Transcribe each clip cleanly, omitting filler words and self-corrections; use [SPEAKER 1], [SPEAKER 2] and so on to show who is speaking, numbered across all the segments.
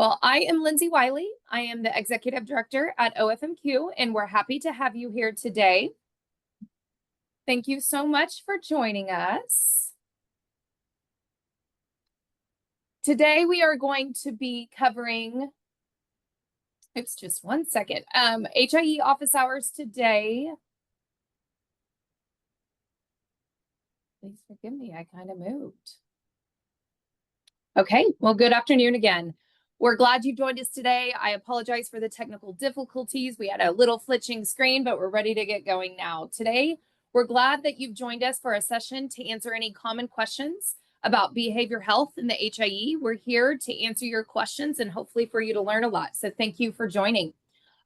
[SPEAKER 1] Well, I am Lindsay Wiley. I am the Executive Director at OFMQ, and we're happy to have you here today. Thank you so much for joining us. Today, we are going to be covering, just one second, HIE office hours today. Please forgive me, I kind of moved. Okay, well, good afternoon again. We're glad you joined us today. I apologize for the technical difficulties. We had a little flitching screen, but we're ready to get going now. Today, we're glad that you've joined us for a session to answer any common questions about behavior health in the HIE. We're here to answer your questions and hopefully for you to learn a lot. So thank you for joining.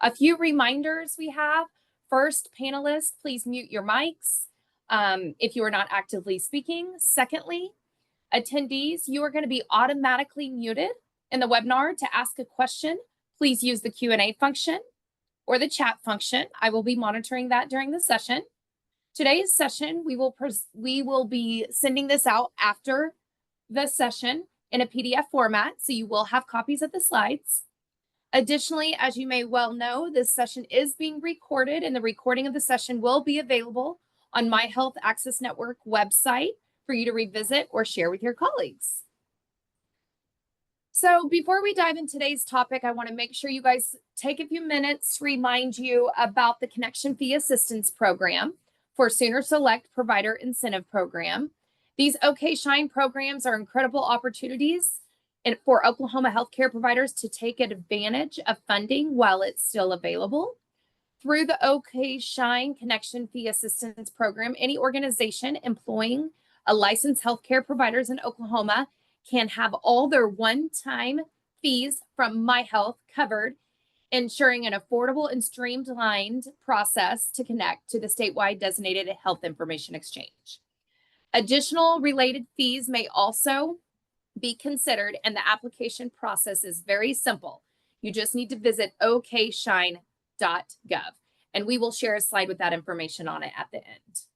[SPEAKER 1] A few reminders we have. First, panelists, please mute your mics if you are not actively speaking. Secondly, attendees, you are going to be automatically muted in the webinar. To ask a question, please use the Q&A function or the chat function. I will be monitoring that during the session. Today's session, we will be sending this out after the session in a PDF format, so you will have copies of the slides. Additionally, as you may well know, this session is being recorded, and the recording of the session will be available on My Health Access Network website for you to revisit or share with your colleagues. So before we dive into today's topic, I want to make sure you guys take a few minutes to remind you about the Connection Fee Assistance Program for Sooner Select Provider Incentive Program. These OK Shine programs are incredible opportunities for Oklahoma healthcare providers to take advantage of funding while it's still available. Through the OK Shine Connection Fee Assistance Program, any organization employing a licensed healthcare providers in Oklahoma can have all their one-time fees from My Health covered, ensuring an affordable and streamlined process to connect to the statewide designated health information exchange. Additional related fees may also be considered, and the application process is very simple. You just need to visit okshine.gov, and we will share a slide with that information on it at the end.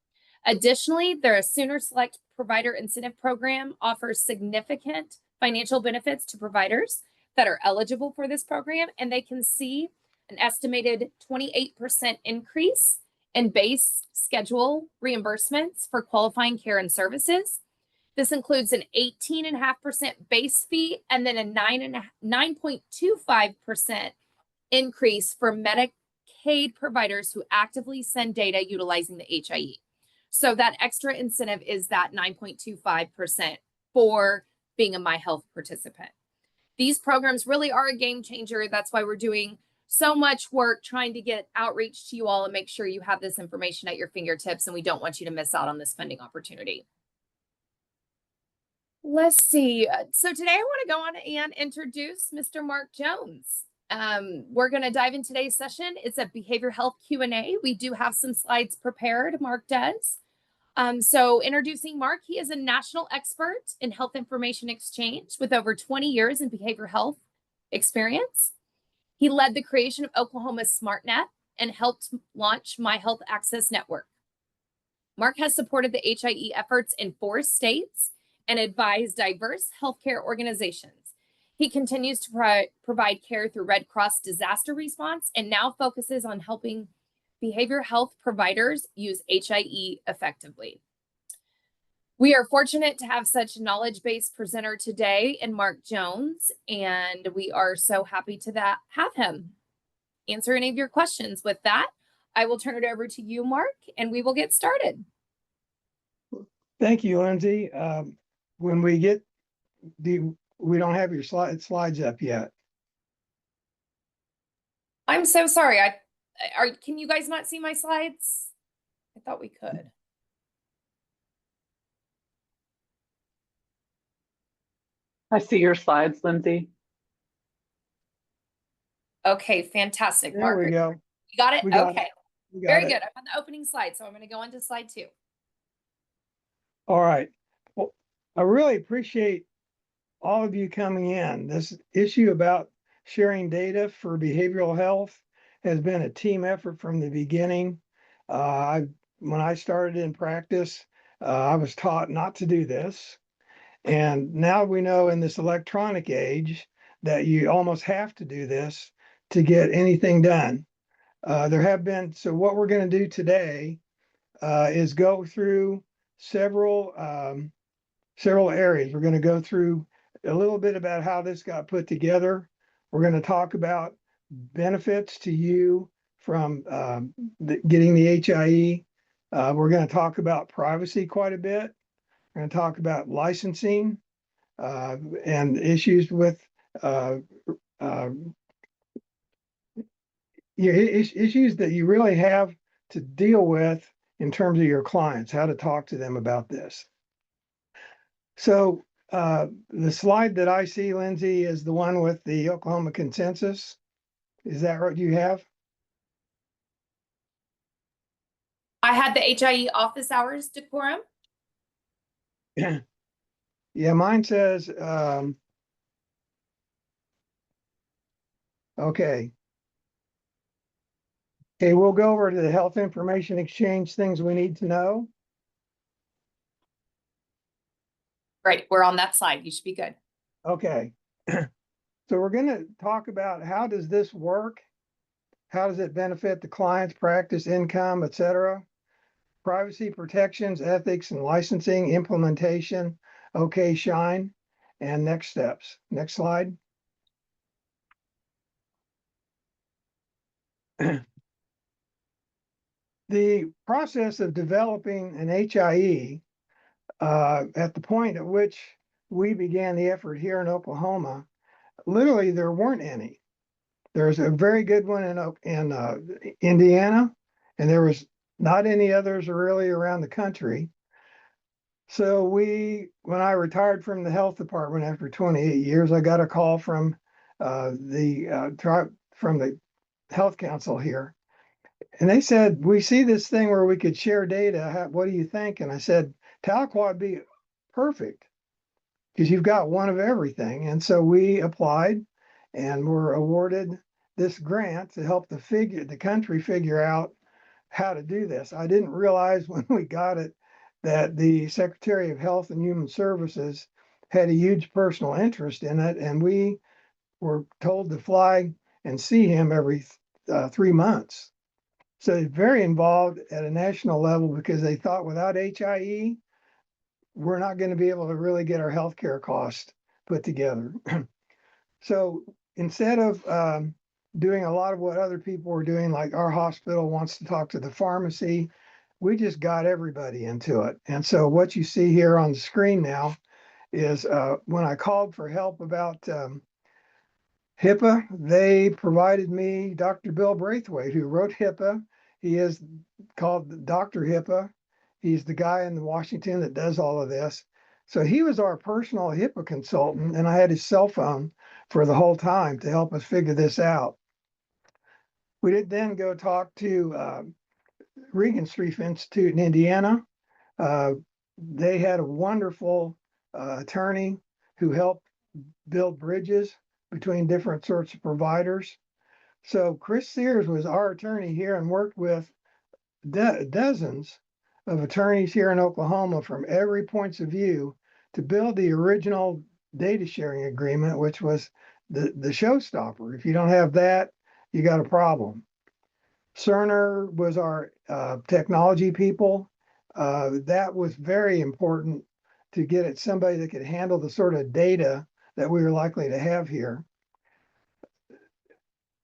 [SPEAKER 1] Additionally, their Sooner Select Provider Incentive Program offers significant financial benefits to providers that are eligible for this program, and they can see an estimated 28% increase in base schedule reimbursements for qualifying care and services. This includes an 18.5% base fee and then a 9.25% increase for Medicaid providers who actively send data utilizing the HIE. So that extra incentive is that 9.25% for being a My Health participant. These programs really are a game changer. That's why we're doing so much work trying to get outreach to you all and make sure you have this information at your fingertips, and we don't want you to miss out on this funding opportunity. Let's see. So today I want to go on and introduce Mr. Mark Jones. We're going to dive in today's session. It's a behavioral health Q&A. We do have some slides prepared. Mark does. So introducing Mark, he is a national expert in health information exchange with over 20 years in behavioral health experience. He led the creation of Oklahoma's SmartNet and helped launch My Health Access Network. Mark has supported the HIE efforts in 4 states and advised diverse healthcare organizations. He continues to provide care through Red Cross disaster response and now focuses on helping behavioral health providers use HIE effectively. We are fortunate to have such a knowledge-based presenter today in Mark Jones, and we are so happy to have him answer any of your questions. With that, I will turn it over to you, Mark, and we will get started.
[SPEAKER 2] Thank you, Lindsay. When we get we don't have your slides up yet.
[SPEAKER 1] I'm so sorry. Can you guys not see my slides? I thought we could.
[SPEAKER 3] I see your slides, Lindsay.
[SPEAKER 1] Okay, fantastic.
[SPEAKER 2] There
[SPEAKER 1] Mark,
[SPEAKER 2] we go.
[SPEAKER 1] You got it? Okay. Very good. I'm on the opening slide, so I'm going to go on to slide 2.
[SPEAKER 2] All right. Well, I really appreciate all of you coming in. This issue about sharing data for behavioral health has been a team effort from the beginning. When I started in practice, I was taught not to do this. And now we know in this electronic age that you almost have to do this to get anything done. So what we're going to do today is go through several areas. We're going to go through a little bit about how this got put together. We're going to talk about benefits to you from getting the HIE. We're going to talk about privacy quite a bit. We're going to talk about licensing and issues with issues that you really have to deal with in terms of your clients, how to talk to them about this. So the slide that I see, Lindsay, is the one with the Oklahoma consensus. Is that what you have?
[SPEAKER 1] I had the HIE office hours decorum.
[SPEAKER 2] Yeah, mine says, okay. Okay, we'll go over to the health information exchange, things we need to know.
[SPEAKER 1] Great, we're on that slide. You should be good.
[SPEAKER 2] Okay. So we're going to talk about how does this work? How does it benefit the client's practice, income, et cetera? Privacy protections, ethics and licensing, implementation, okay, shine, and next steps. Next slide. The process of developing an HIE at the point at which we began the effort here in Oklahoma, literally there weren't any. There's a very good one in Indiana, and there was not any others really around the country. So when I retired from the health department after 28 years, I got a call from the health council here, and they said, "We see this thing where we could share data. What do you think?" And I said, "Tahlequah would be perfect because you've got one of everything." And so we applied, and were awarded this grant to help the country figure out how to do this. I didn't realize when we got it that the Secretary of Health and Human Services had a huge personal interest in it, and we were told to fly and see him every 3 months. So they're very involved at a national level because they thought without HIE, we're not going to be able to really get our healthcare costs put together. So instead of doing a lot of what other people were doing, like our hospital wants to talk to the pharmacy, we just got everybody into it. And so what you see here on the screen now is when I called for help about HIPAA, they provided me Dr. Bill Braithwaite, who wrote HIPAA. He is called Dr. HIPAA. He's the guy in Washington that does all of this. So he was our personal HIPAA consultant, and I had his cell phone for the whole time to help us figure this out. We did then go talk to Regan Street Institute in Indiana. They had a wonderful attorney who helped build bridges between different sorts of providers. So Chris Sears was our attorney here and worked with dozens of attorneys here in Oklahoma from every points of view to build the original data sharing agreement, which was the showstopper. If you don't have that, you got a problem. Cerner was our technology people. That was very important to get at somebody that could handle the sort of data that we were likely to have here.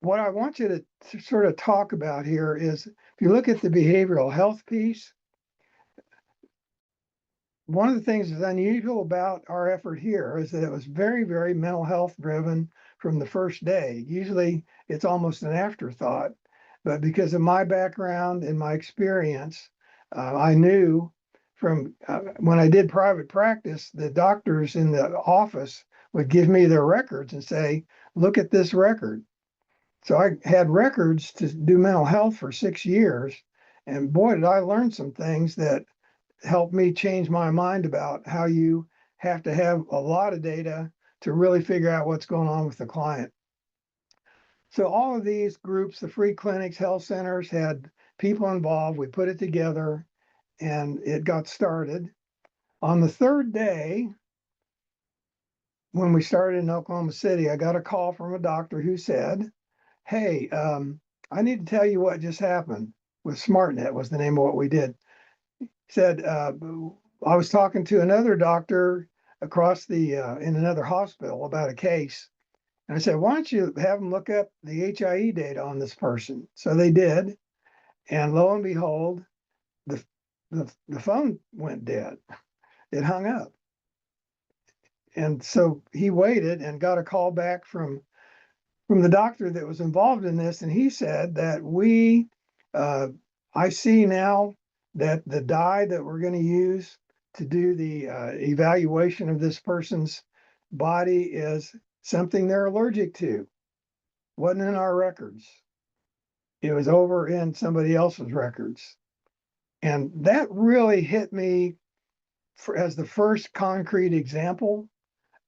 [SPEAKER 2] What I want you to sort of talk about here is if you look at the behavioral health piece, one of the things that's unusual about our effort here is that it was very, very mental health driven from the first day. Usually it's almost an afterthought, but because of my background and my experience, I knew from when I did private practice, the doctors in the office would give me their records and say, look at this record. So I had records to do mental health for 6 years. And boy, did I learn some things that helped me change my mind about how you have to have a lot of data to really figure out what's going on with the client. So all of these groups, the free clinics, health centers, had people involved. We put it together and it got started. On the third day, when we started in Oklahoma City, I got a call from a doctor who said, "Hey, I need to tell you what just happened with SmartNet," was the name of what we did. He said, I was talking to another doctor across the in another hospital about a case. And I said, why don't you have them look up the HIE data on this person? So they did. And lo and behold, the, the phone went dead. It hung up. And so he waited and got a call back from the doctor that was involved in this. And he said that I see now that the dye that we're going to use to do the evaluation of this person's body is something they're allergic to. Wasn't in our records. It was over in somebody else's records. And that really hit me as the first concrete example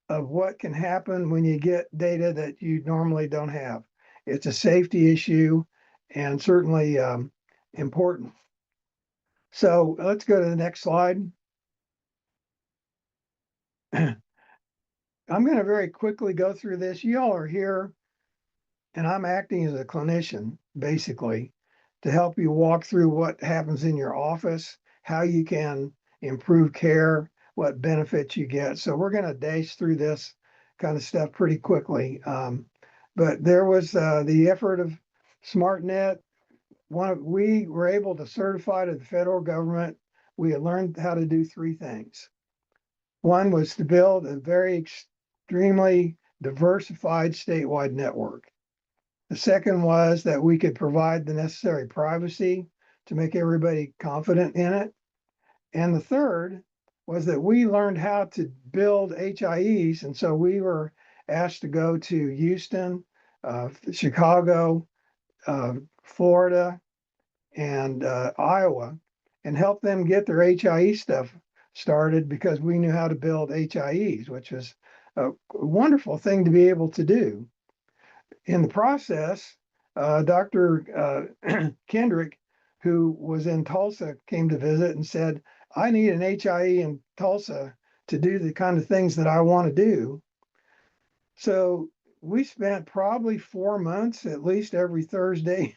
[SPEAKER 2] of what can happen when you get data that you normally don't have. It's a safety issue and certainly important. So let's go to the next slide. I'm going to very quickly go through this. You all are here, and I'm acting as a clinician, basically, to help you walk through what happens in your office, how you can improve care, what benefits you get. So we're going to dash through this kind of stuff pretty quickly. But there was the effort of SmartNet. We were able to certify to the federal government. We had learned how to do three things. One was to build a very extremely diversified statewide network. The second was that we could provide the necessary privacy to make everybody confident in it. And the third was that we learned how to build HIEs. And so we were asked to go to Houston, Chicago, Florida, and Iowa and help them get their HIE stuff started because we knew how to build HIEs, which was a wonderful thing to be able to do. In the process, Dr. Kendrick, who was in Tulsa, came to visit and said, I need an HIE in Tulsa to do the kind of things that I want to do. So we spent probably 4 months, at least every Thursday,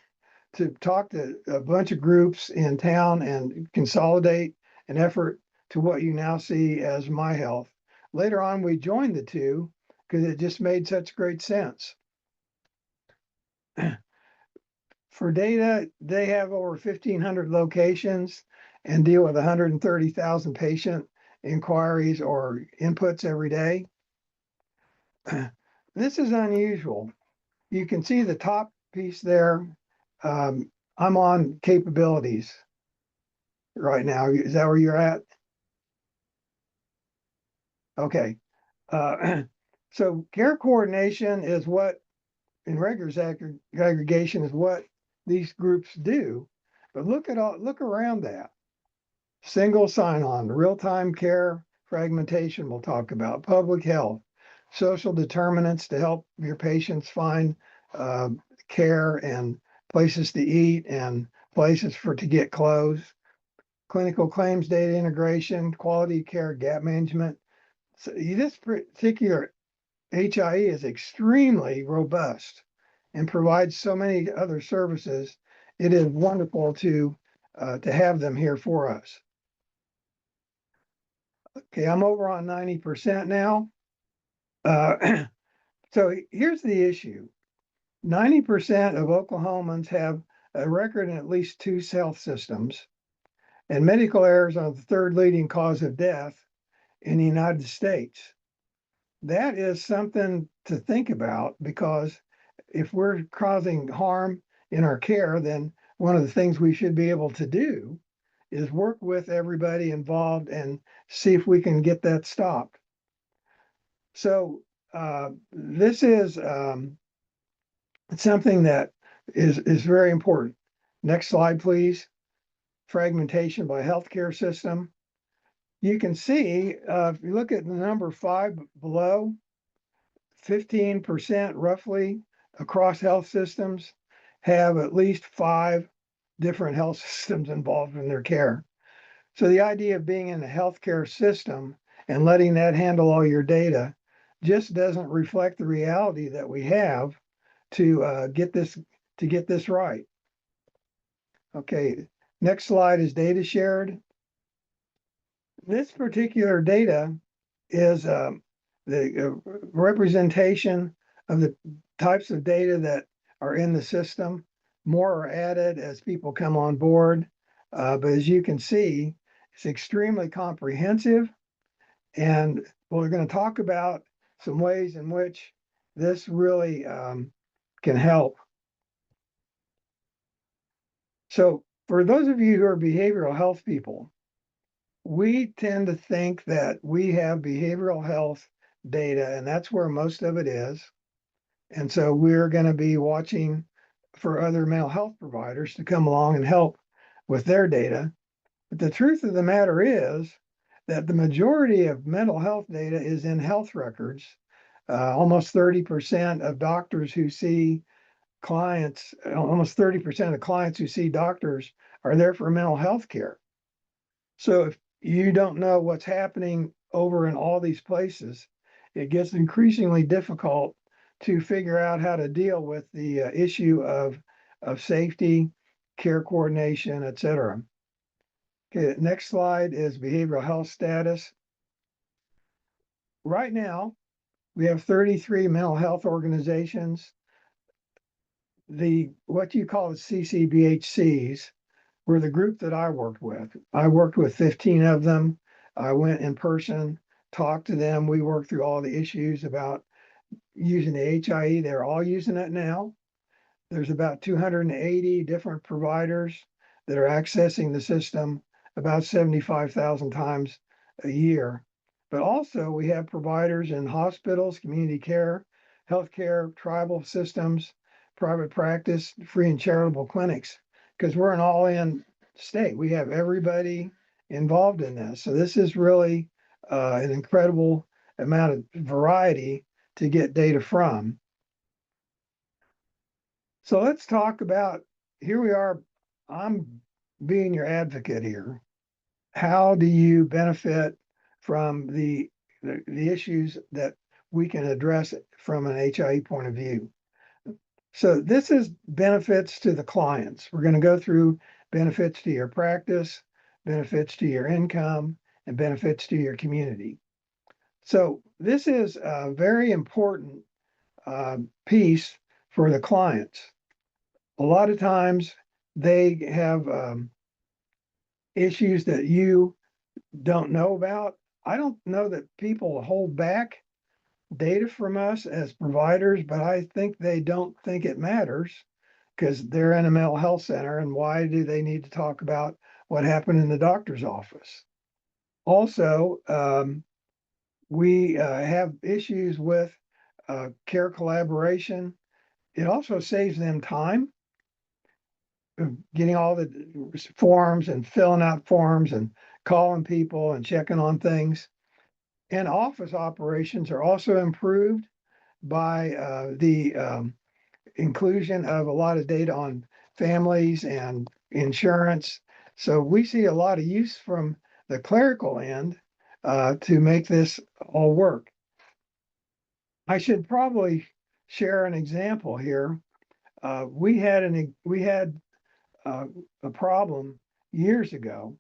[SPEAKER 2] to talk to a bunch of groups in town and consolidate an effort to what you now see as MyHealth. Later on, we joined the two because it just made such great sense. For data, they have over 1,500 locations and deal with 130,000 patient inquiries or inputs every day. This is unusual. You can see the top piece there. I'm on capabilities right now. Is that where you're at? Okay. So care coordination is what, in Reger's aggregation, is what these groups do. But look around that. Single sign-on, real-time care fragmentation we'll talk about, public health, social determinants to help your patients find care and places to eat and places to get clothes, clinical claims data integration, quality care gap management. So this particular HIE is extremely robust and provides so many other services. It is wonderful to have them here for us. Okay, I'm over on 90% now. So here's the issue. 90% of Oklahomans have a record in at least two health systems, and medical errors are the third leading cause of death in the United States. That is something to think about because if we're causing harm in our care, then one of the things we should be able to do is work with everybody involved and see if we can get that stopped. So this is something that is very important. Next slide, please. Fragmentation by healthcare system. You can see, if you look at the number 5 below, 15% roughly across health systems have at least 5 different health systems involved in their care. So the idea of being in a healthcare system and letting that handle all your data just doesn't reflect the reality that we have to get this right. Okay, next slide is data shared. This particular data is the representation of the types of data that are in the system. More are added as people come on board. But as you can see, it's extremely comprehensive. And we're going to talk about some ways in which this really can help. So for those of you who are behavioral health people, we tend to think that we have behavioral health data, and that's where most of it is. And so we're going to be watching for other mental health providers to come along and help with their data. But the truth of the matter is that the majority of mental health data is in health records. Almost 30% of doctors who see clients, almost 30% of clients who see doctors are there for mental health care. So if you don't know what's happening over in all these places, it gets increasingly difficult to figure out how to deal with the issue of safety, care coordination, et cetera. Okay, next slide is behavioral health status. Right now, we have 33 mental health organizations. What you call the CCBHCs were the group that I worked with. I worked with 15 of them. I went in person, talked to them. We worked through all the issues about using the HIE. They're all using it now. There's about 280 different providers that are accessing the system about 75,000 times a year. But also we have providers in hospitals, community care, healthcare, tribal systems, private practice, free and charitable clinics, because we're an all-in state. We have everybody involved in this. So this is really an incredible amount of variety to get data from. So let's talk about, here we are, I'm being your advocate here. How do you benefit from the issues that we can address from an HIE point of view? So this is benefits to the clients. We're going to go through benefits to your practice, benefits to your income, and benefits to your community. So this is a very important piece for the clients. A lot of times they have issues that you don't know about. I don't know that people hold back data from us as providers, but I think they don't think it matters because they're in a mental health center, and why do they need to talk about what happened in the doctor's office? Also, we have issues with care collaboration. It also saves them time getting all the forms and filling out forms and calling people and checking on things. And office operations are also improved by the inclusion of a lot of data on families and insurance. So we see a lot of use from the clerical end to make this all work. I should probably share an example here. We had a problem years ago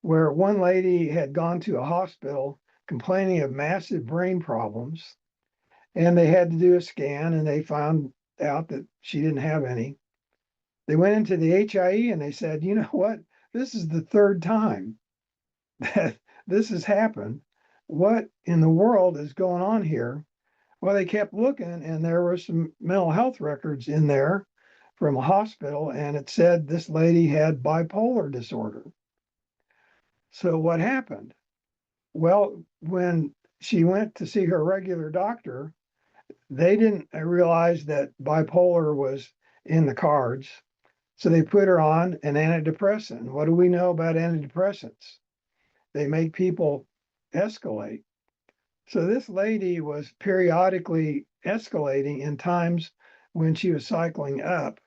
[SPEAKER 2] where one lady had gone to a hospital complaining of massive brain problems, and they had to do a scan and they found out that she didn't have any. They went into the HIE and they said, you know what? This is the third time that this has happened. What in the world is going on here? Well, they kept looking and there were some mental health records in there from a hospital, and it said this lady had bipolar disorder. So what happened? Well, when she went to see her regular doctor, they didn't realize that bipolar was in the cards. So they put her on an antidepressant. What do we know about antidepressants? They make people escalate. So this lady was periodically escalating in times when she was cycling up,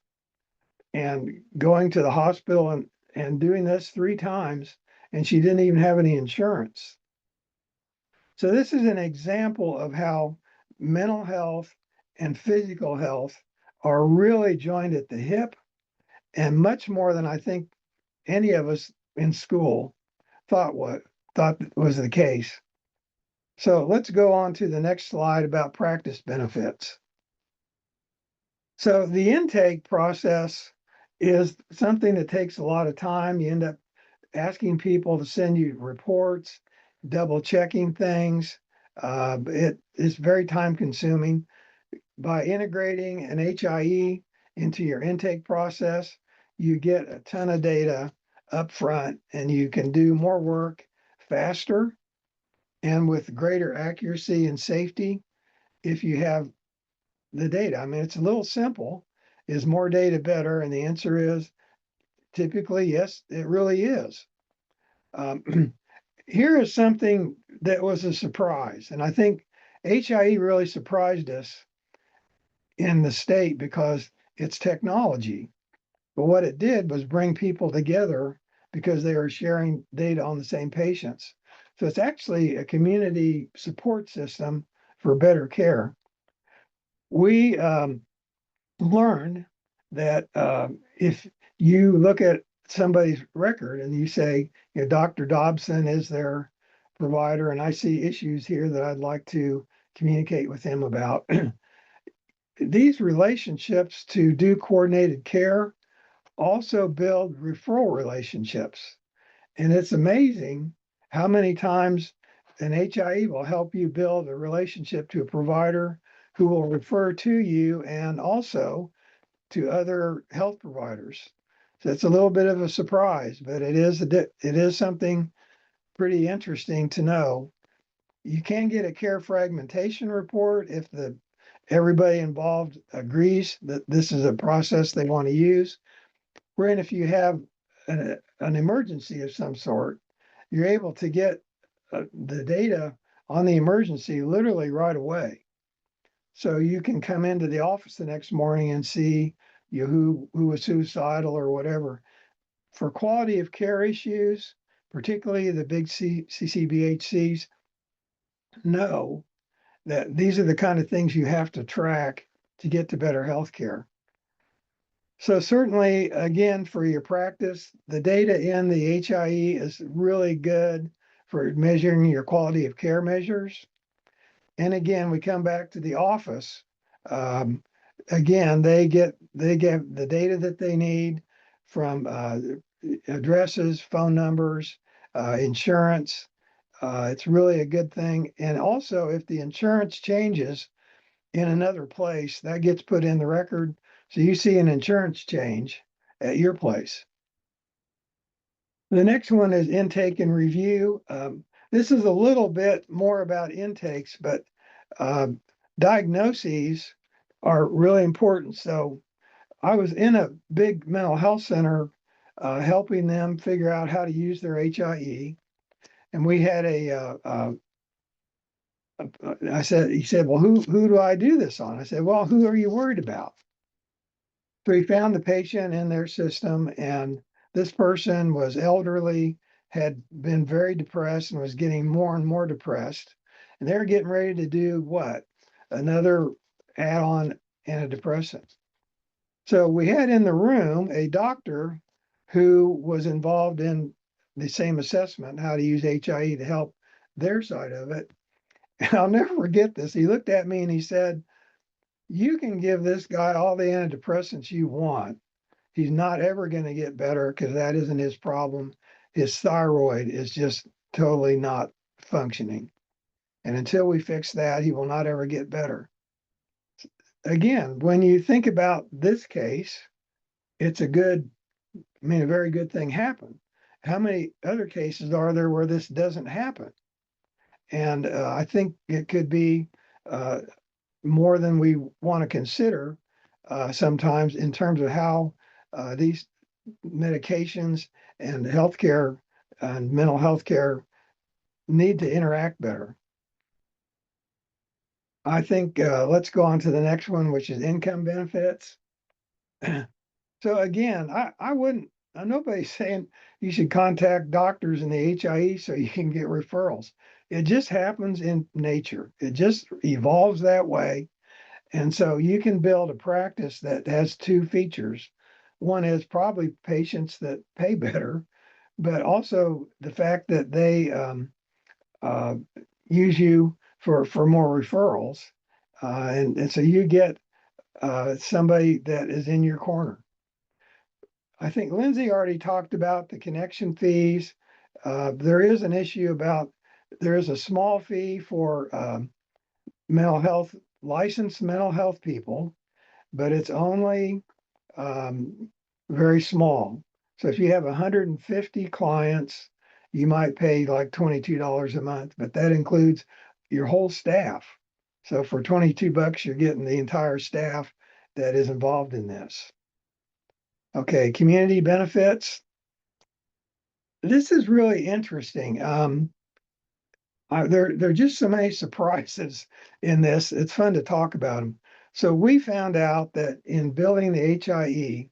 [SPEAKER 2] and going to the hospital and doing this 3 times, and she didn't even have any insurance. So this is an example of how mental health and physical health are really joined at the hip, and much more than I think any of us in school thought was the case. So let's go on to the next slide about practice benefits. So the intake process is something that takes a lot of time. You end up asking people to send you reports, double checking things. It is very time consuming. By integrating an HIE into your intake process, you get a ton of data up front and you can do more work faster and with greater accuracy and safety if you have the data. I mean, it's a little simple. Is more data better? And the answer is typically yes, it really is. Here is something that was a surprise, and I think HIE really surprised us in the state because it's technology. But what it did was bring people together because they were sharing data on the same patients. So it's actually a community support system for better care. We learned that if you look at somebody's record and you say, you know, Dr. Dobson is their provider, and I see issues here that I'd like to communicate with him about. These relationships to do coordinated care also build referral relationships. And it's amazing how many times an HIE will help you build a relationship to a provider who will refer to you and also to other health providers. So it's a little bit of a surprise, but it is something pretty interesting to know. You can get a care fragmentation report if everybody involved agrees that this is a process they want to use. Wherein if you have an emergency of some sort, you're able to get the data on the emergency literally right away. So you can come into the office the next morning and see who was suicidal or whatever. For quality of care issues, particularly the big CCBHCs, know that these are the kind of things you have to track to get to better health care. So certainly, again, for your practice, the data in the HIE is really good for measuring your quality of care measures. And again, we come back to the office. Again, they get the data that they need from addresses, phone numbers, insurance. It's really a good thing. And also, if the insurance changes in another place, that gets put in the record. So you see an insurance change at your place. The next one is intake and review. This is a little bit more about intakes, but diagnoses are really important. So I was in a big mental health center helping them figure out how to use their HIE. And we had he said, well, who do I do this on? I said, well, who are you worried about? So he found the patient in their system, and this person was elderly, had been very depressed, and was getting more and more depressed. And they were getting ready to do what? Another add-on antidepressant. So we had in the room a doctor who was involved in the same assessment, how to use HIE to help their side of it. And I'll never forget this. He looked at me and he said, you can give this guy all the antidepressants you want. He's not ever going to get better because that isn't his problem. His thyroid is just totally not functioning. And until we fix that, he will not ever get better. Again, when you think about this case, it's a very good thing happened. How many other cases are there where this doesn't happen? And I think it could be more than we want to consider sometimes in terms of how these medications and healthcare and mental health care need to interact better. I think let's go on to the next one, which is income benefits. So again, I wouldn't, nobody's saying you should contact doctors in the HIE so you can get referrals. It just happens in nature. It just evolves that way. And so you can build a practice that has two features. One is probably patients that pay better, but also the fact that they uh, use you for more referrals. And so you get somebody that is in your corner. I think Lindsay already talked about the connection fees. There is an issue about there is a small fee for mental health, licensed mental health people, but it's only um, very small. So if you have 150 clients, you might pay like $22 a month, but that includes your whole staff. So for 22 bucks, you're getting the entire staff that is involved in this. Okay, community benefits. This is really interesting. There are just so many surprises in this. It's fun to talk about them. So we found out that in building the HIE,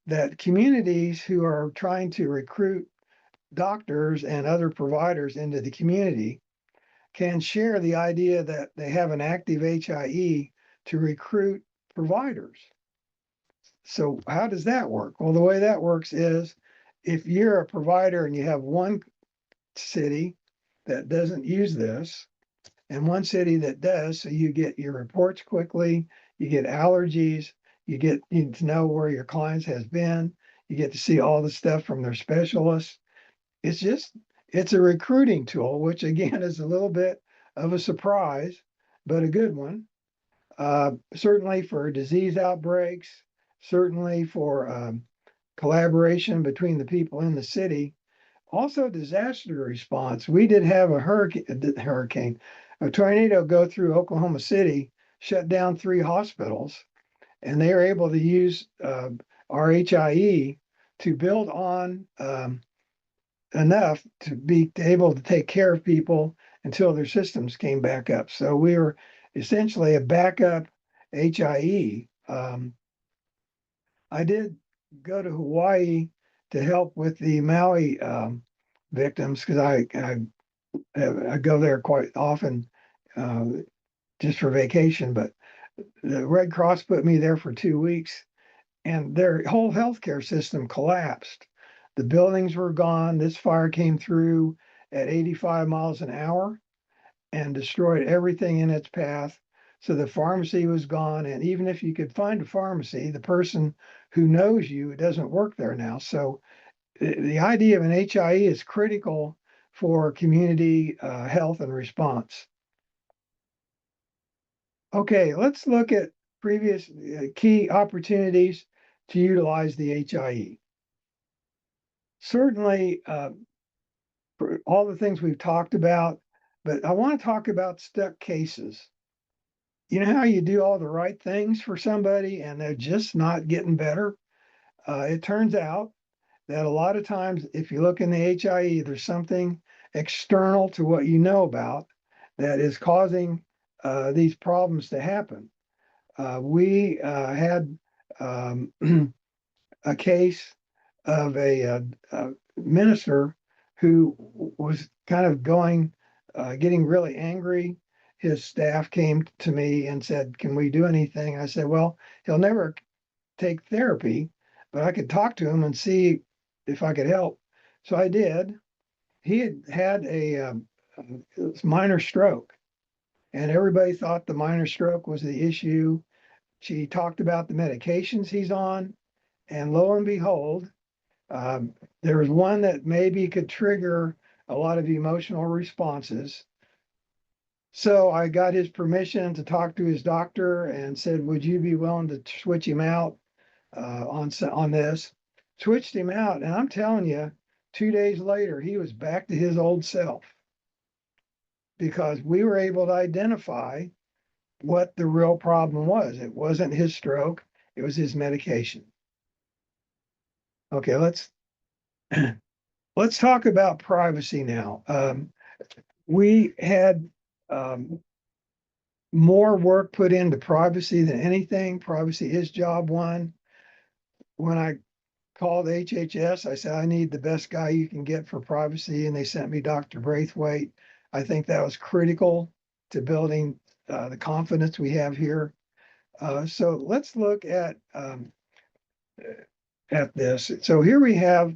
[SPEAKER 2] that communities who are trying to recruit doctors and other providers into the community can share the idea that they have an active HIE to recruit providers. So how does that work? Well, the way that works is if you're a provider and you have one city that doesn't use this and one city that does, so you get your reports quickly, you get allergies, you get to know where your clients has been, you get to see all the stuff from their specialists. It's just it's a recruiting tool, which again is a little bit of a surprise, but a good one. Certainly for disease outbreaks, certainly for collaboration between the people in the city. Also, disaster response. We did have a a tornado go through Oklahoma City, shut down 3 hospitals, and they were able to use our HIE to build on enough to be able to take care of people until their systems came back up. So we were essentially a backup HIE. I did go to Hawaii to help with the Maui victims because I go there quite often uh, just for vacation. But the Red Cross put me there for 2 weeks, and their whole healthcare system collapsed. The buildings were gone. This fire came through at 85 miles an hour and destroyed everything in its path. So the pharmacy was gone. And even if you could find a pharmacy, the person who knows you doesn't work there now. So the idea of an HIE is critical for community health and response. Okay, let's look at previous key opportunities to utilize the HIE. Certainly, for all the things we've talked about, but I want to talk about stuck cases. You know how you do all the right things for somebody and they're just not getting better? It turns out that a lot of times, if you look in the HIE, there's something external to what you know about that is causing these problems to happen. We had um, a case of a minister who was kind of getting really angry. His staff came to me and said, "Can we do anything?" I said, "Well, he'll never take therapy, but I could talk to him and see if I could help." So I did. He had a minor stroke, and everybody thought the minor stroke was the issue. She talked about the medications he's on, and lo and behold, um, there was one that maybe could trigger a lot of emotional responses. So I got his permission to talk to his doctor and said, "Would you be willing to switch him out on this?" Switched him out, and I'm telling you, 2 days later, he was back to his old self because we were able to identify what the real problem was. It wasn't his stroke, it was his medication. Okay, let's talk about privacy now. We had more work put into privacy than anything. Privacy is job one. When I called HHS, I said, "I need the best guy you can get for privacy," and they sent me Dr. Braithwaite. I think that was critical to building the confidence we have here. So let's look at this. So here we have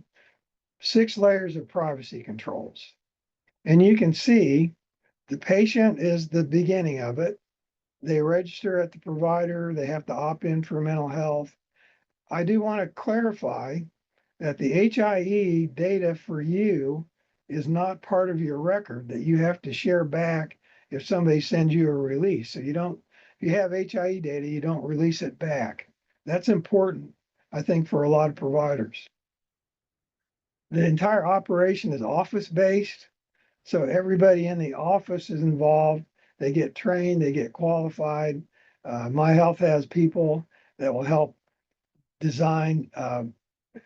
[SPEAKER 2] 6 layers of privacy controls. And you can see the patient is the beginning of it. They register at the provider, they have to opt in for mental health. I do want to clarify that the HIE data for you is not part of your record that you have to share back if somebody sends you a release. So you don't, if you have HIE data, you don't release it back. That's important, I think, for a lot of providers. The entire operation is office-based, so everybody in the office is involved. They get trained, they get qualified. My Health has people that will help design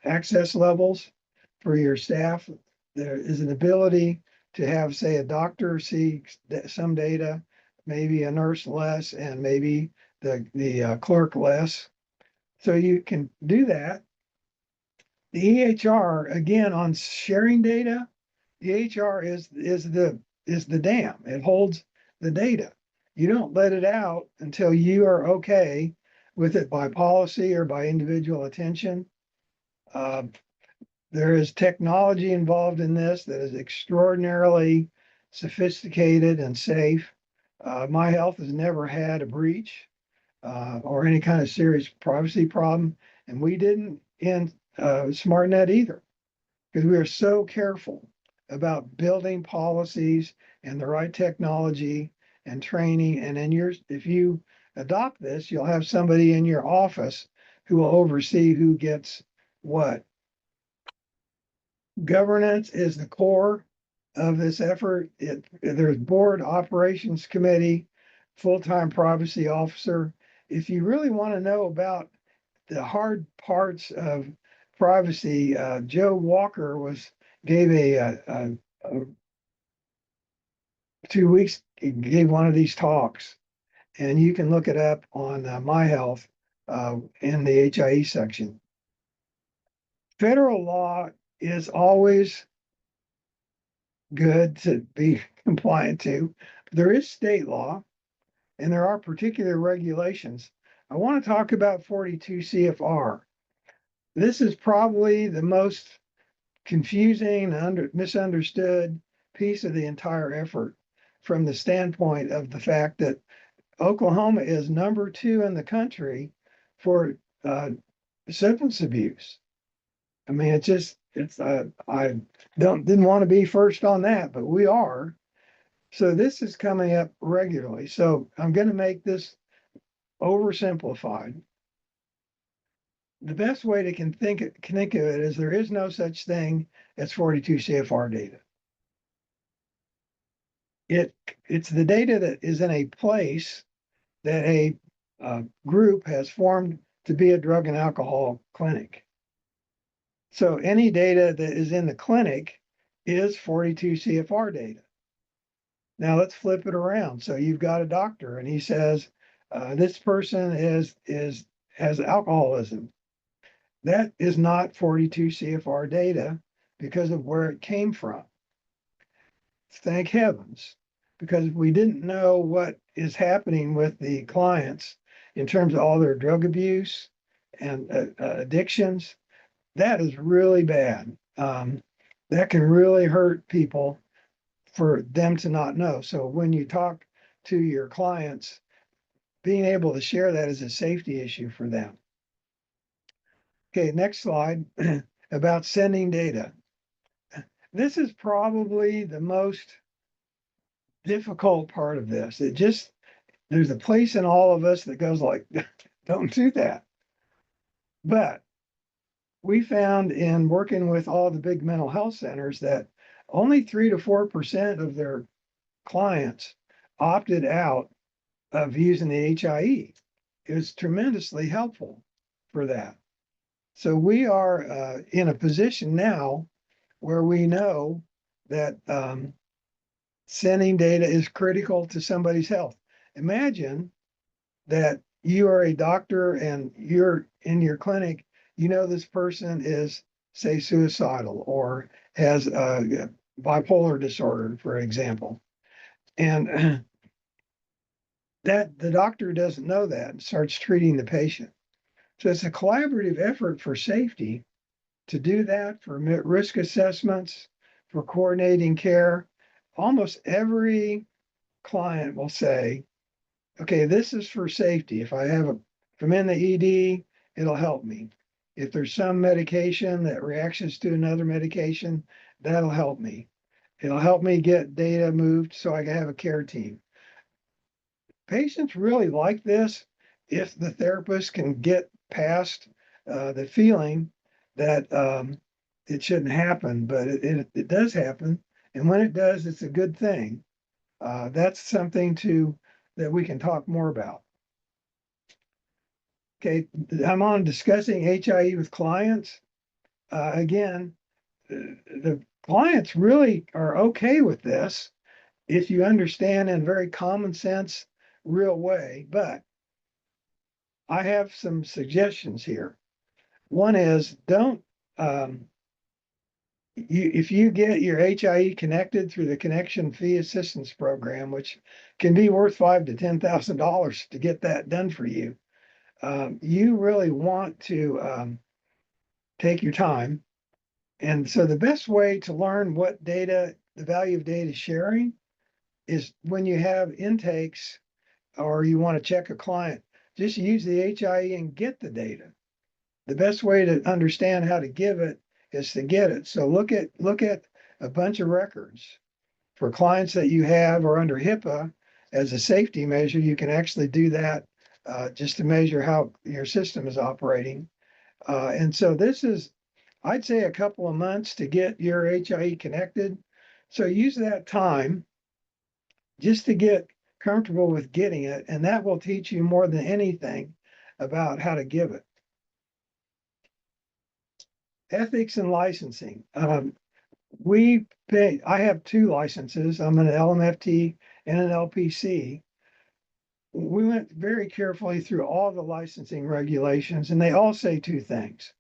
[SPEAKER 2] access levels for your staff. There is an ability to have, say, a doctor see some data, maybe a nurse less, and maybe the clerk less. So you can do that. The EHR, again, on sharing data, the EHR is the dam. It holds the data. You don't let it out until you are okay with it by policy or by individual attention. There is technology involved in this that is extraordinarily sophisticated and safe. My Health has never had a breach or any kind of serious privacy problem, and we didn't in SmartNet either, because we are so careful about building policies and the right technology and training. And then if you adopt this, you'll have somebody in your office who will oversee who gets what. Governance is the core of this effort. There's board operations committee, full-time privacy officer. If you really want to know about the hard parts of privacy, Joe Walker gave a 2 weeks, he gave one of these talks, and you can look it up on My Health in the HIE section. Federal law is always good to be compliant to. There is state law, and there are particular regulations. I want to talk about 42 CFR. This is probably the most confusing and misunderstood piece of the entire effort from the standpoint of the fact that Oklahoma is number 2 in the country for substance abuse. I mean, I didn't want to be first on that, but we are. So this is coming up regularly. So I'm going to make this oversimplified. The best way to think of it is there is no such thing as 42 CFR data. It's the data that is in a place that a group has formed to be a drug and alcohol clinic. So any data that is in the clinic is 42 CFR data. Now let's flip it around. So you've got a doctor and he says, this person has alcoholism. That is not 42 CFR data because of where it came from. Thank heavens, because we didn't know what is happening with the clients in terms of all their drug abuse and addictions. That is really bad. That can really hurt people for them to not know. So when you talk to your clients, being able to share that is a safety issue for them. Okay, next slide about sending data. This is probably the most difficult part of this. There's a place in all of us that goes like, don't do that. But we found in working with all the big mental health centers that only 3 to 4% of their clients opted out of using the HIE. It was tremendously helpful for that. So we are in a position now where we know that sending data is critical to somebody's health. Imagine that you are a doctor and you're in your clinic, you know this person is, say, suicidal or has a bipolar disorder, for example. And that the doctor doesn't know that and starts treating the patient. So it's a collaborative effort for safety to do that, for risk assessments, for coordinating care. Almost every client will say, okay, this is for safety. If I'm in the ED, it'll help me. If there's some medication that reacts to another medication, that'll help me. It'll help me get data moved so I can have a care team. Patients really like this if the therapist can get past the feeling that it shouldn't happen, but it does happen. And when it does, it's a good thing. That's something that we can talk more about. Okay, I'm on discussing HIE with clients. Again, the clients really are okay with this if you understand in a very common sense, real way. But I have some suggestions here. One is don't if you get your HIE connected through the connection fee assistance program, which can be worth $5,000 to $10,000 to get that done for you, you really want to take your time. And so the best way to learn what data, the value of data sharing, is when you have intakes or you want to check a client, just use the HIE and get the data. The best way to understand how to give it is to get it. So look at a bunch of records for clients that you have or under HIPAA as a safety measure. You can actually do that just to measure how your system is operating. And so this is, I'd say, a couple of months to get your HIE connected. So use that time just to get comfortable with getting it, and that will teach you more than anything about how to give it. Ethics and licensing. I have two licenses. I'm an LMFT and an LPC. We went very carefully through all the licensing regulations, and they all say two things.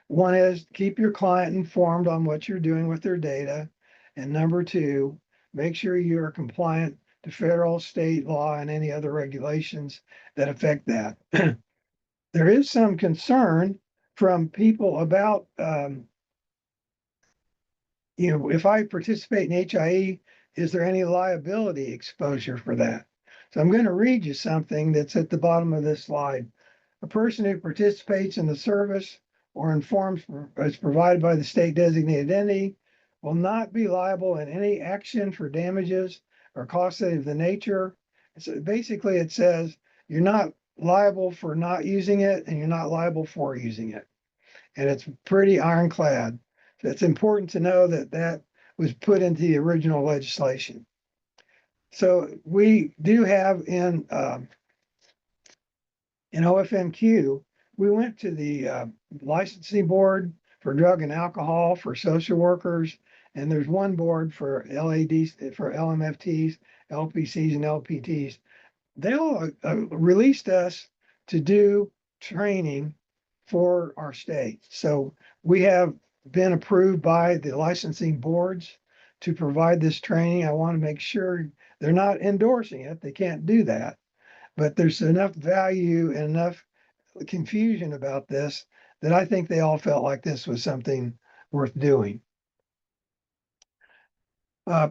[SPEAKER 2] One is keep your client informed on what you're doing with their data. And number two, make sure you are compliant to federal, state law, and any other regulations that affect that. There is some concern from people about, if I participate in HIE, is there any liability exposure for that? So I'm going to read you something that's at the bottom of this slide. A person who participates in the service or informs as provided by the state designated entity will not be liable in any action for damages or costs of the nature. So basically, it says you're not liable for not using it and you're not liable for using it. And it's pretty ironclad. So it's important to know that that was put into the original legislation. So we do have in OFMQ, we went to the licensing board for drug and alcohol for social workers, and there's one board for LADs, for LMFTs, LPCs, and LPTs. They all released us to do training for our state. So we have been approved by the licensing boards to provide this training. I want to make sure they're not endorsing it. They can't do that. But there's enough value and enough confusion about this that I think they all felt like this was something worth doing.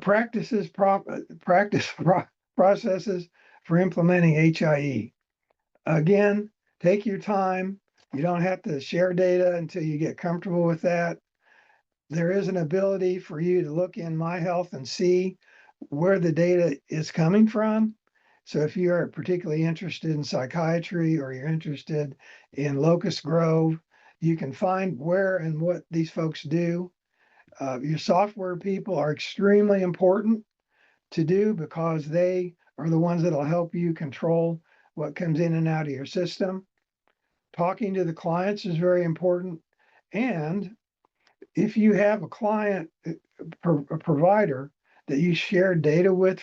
[SPEAKER 2] Processes for implementing HIE. Again, take your time. You don't have to share data until you get comfortable with that. There is an ability for you to look in My Health and see where the data is coming from. So if you're particularly interested in psychiatry or you're interested in Locust Grove, you can find where and what these folks do. Your software people are extremely important to do because they are the ones that'll help you control what comes in and out of your system. Talking to the clients is very important. And if you have a client, a provider that you share data with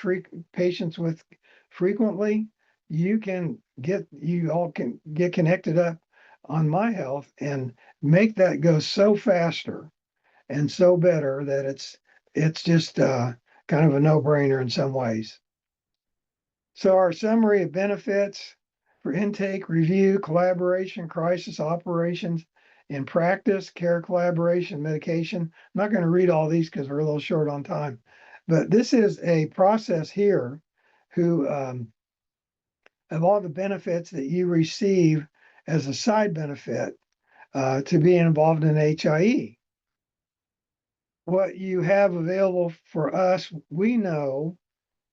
[SPEAKER 2] patients with frequently, you all can get connected up on My Health and make that go so faster and so better that it's just kind of a no-brainer in some ways. So our summary of benefits for intake, review, collaboration, crisis operations, in practice, care collaboration, medication. I'm not going to read all these because we're a little short on time, but this is a process here who of all the benefits that you receive as a side benefit to being involved in HIE. What you have available for us, we know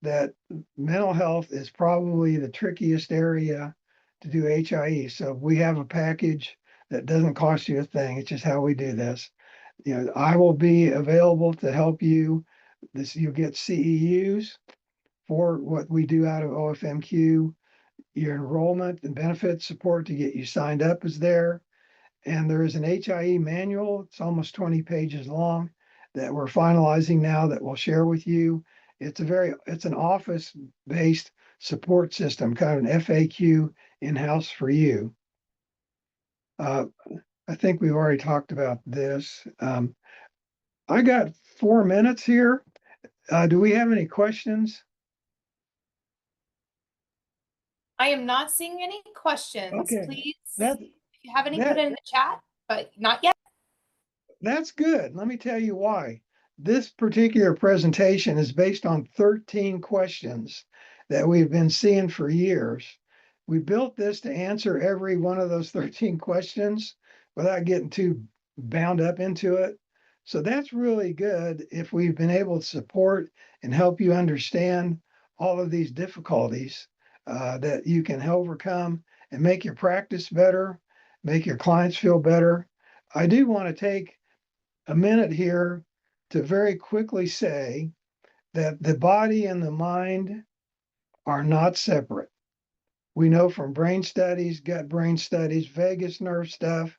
[SPEAKER 2] that mental health is probably the trickiest area to do HIE. So we have a package that doesn't cost you a thing. It's just how we do this. You know, I will be available to help you. This you'll get CEUs for what we do out of OFMQ. Your enrollment and benefits support to get you signed up is there. And there is an HIE manual. It's almost 20 pages long that we're finalizing now that we'll share with you. It's an office-based support system, kind of an FAQ in-house for you. I think we've already talked about this. I got 4 minutes here. Do we have any questions?
[SPEAKER 1] I am not seeing any questions.
[SPEAKER 2] Okay,
[SPEAKER 1] Please,
[SPEAKER 2] that
[SPEAKER 1] if you have any, put
[SPEAKER 2] that
[SPEAKER 1] it in the chat, but not yet.
[SPEAKER 2] that's good. Let me tell you why. This particular presentation is based on 13 questions that we've been seeing for years. We built this to answer every one of those 13 questions without getting too bound up into it. So that's really good if we've been able to support and help you understand all of these difficulties that you can overcome and make your practice better, make your clients feel better. I do want to take a minute here to very quickly say that the body and the mind are not separate. We know from brain studies, gut brain studies, vagus nerve stuff,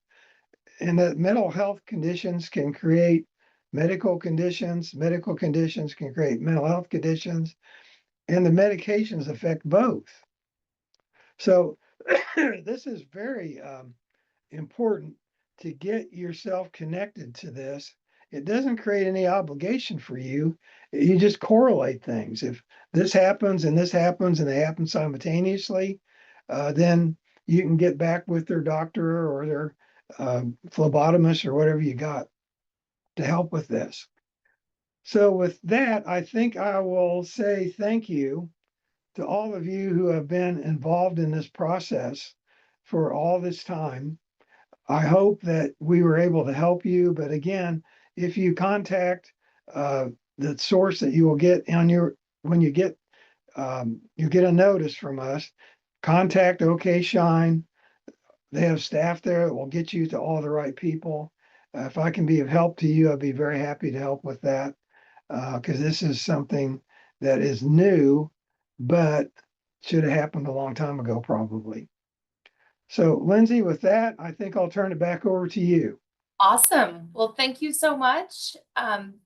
[SPEAKER 2] and that mental health conditions can create medical conditions can create mental health conditions, and the medications affect both. So this is very important to get yourself connected to this. It doesn't create any obligation for you. You just correlate things. If this happens and this happens and they happen simultaneously, then you can get back with their doctor or their phlebotomist or whatever you got to help with this. So with that, I think I will say thank you to all of you who have been involved in this process for all this time. I hope that we were able to help you, but again, if you contact the source that you will get on your, when you get a notice from us, contact OK Shine. They have staff there that will get you to all the right people. If I can be of help to you, I'd be very happy to help with that because this is something that is new, but should have happened a long time ago, probably. So Lindsay, with that, I think I'll turn it back over to you.
[SPEAKER 1] Awesome. Well, thank you so much.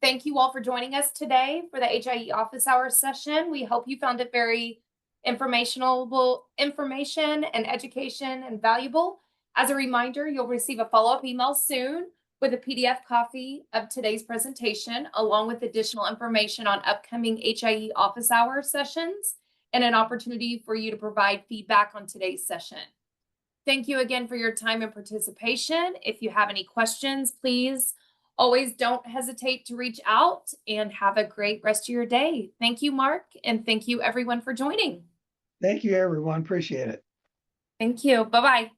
[SPEAKER 1] Thank you all for joining us today for the HIE office hours session. We hope you found it very information and education and valuable. As a reminder, you'll receive a follow-up email soon with a PDF copy of today's presentation, along with additional information on upcoming HIE office hour sessions and an opportunity for you to provide feedback on today's session. Thank you again for your time and participation. If you have any questions, please always don't hesitate to reach out, and have a great rest of your day. Thank you, Mark, and thank you everyone for joining.
[SPEAKER 2] Thank you, everyone. Appreciate it.
[SPEAKER 1] Thank you. Bye-bye.